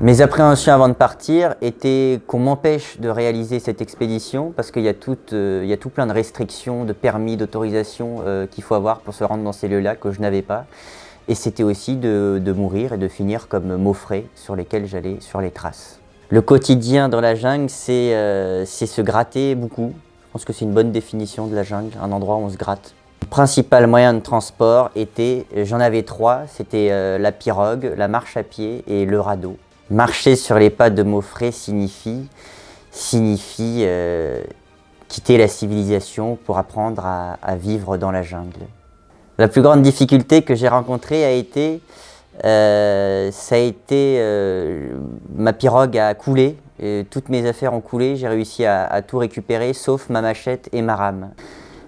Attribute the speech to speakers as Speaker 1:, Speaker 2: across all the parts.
Speaker 1: Mes appréhensions avant de partir étaient qu'on m'empêche de réaliser cette expédition parce qu'il y a tout plein de restrictions, de permis, d'autorisation qu'il faut avoir pour se rendre dans ces lieux-là que je n'avais pas. Et c'était aussi de mourir et de finir comme Maufray sur lesquels j'allais sur les traces. Le quotidien dans la jungle, c'est se gratter beaucoup. Je pense que c'est une bonne définition de la jungle, un endroit où on se gratte. Le principal moyen de transport était, j'en avais trois, c'était la pirogue, la marche à pied et le radeau. Marcher sur les pas de Maufray signifie quitter la civilisation pour apprendre à vivre dans la jungle. La plus grande difficulté que j'ai rencontrée a été, ma pirogue a coulé, et toutes mes affaires ont coulé, j'ai réussi à tout récupérer sauf ma machette et ma rame.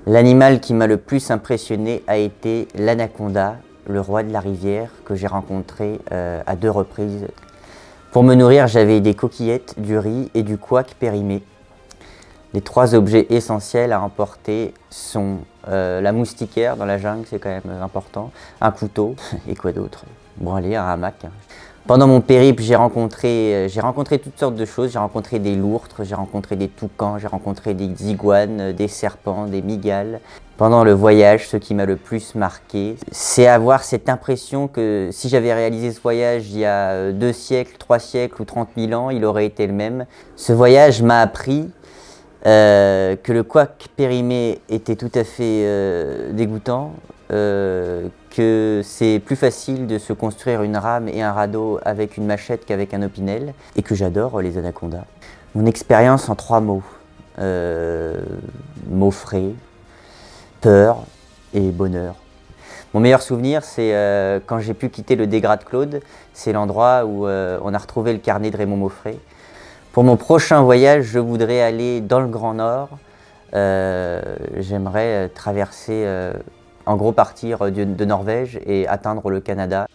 Speaker 1: L'animal qui m'a le plus impressionné a été l'anaconda, le roi de la rivière, que j'ai rencontré à 2 reprises. Pour me nourrir, j'avais des coquillettes, du riz et du couac périmé. Les 3 objets essentiels à emporter sont la moustiquaire dans la jungle, c'est quand même important, un couteau et quoi d'autre? Bon allez, un hamac. Pendant mon périple, j'ai rencontré toutes sortes de choses. J'ai rencontré des lourtres, j'ai rencontré des toucans, j'ai rencontré des iguanes, des serpents, des migales. Pendant le voyage, ce qui m'a le plus marqué, c'est avoir cette impression que si j'avais réalisé ce voyage il y a 2 siècles, 3 siècles ou 30 000 ans, il aurait été le même. Ce voyage m'a appris que le couac périmé était tout à fait dégoûtant, que c'est plus facile de se construire une rame et un radeau avec une machette qu'avec un opinel, et que j'adore les anacondas. Mon expérience en 3 mots, Maufray, peur et bonheur. Mon meilleur souvenir, c'est quand j'ai pu quitter le Dégrat de Claude, c'est l'endroit où on a retrouvé le carnet de Raymond Maufray. Pour mon prochain voyage, je voudrais aller dans le Grand Nord. J'aimerais traverser, en gros partir de Norvège et atteindre le Canada.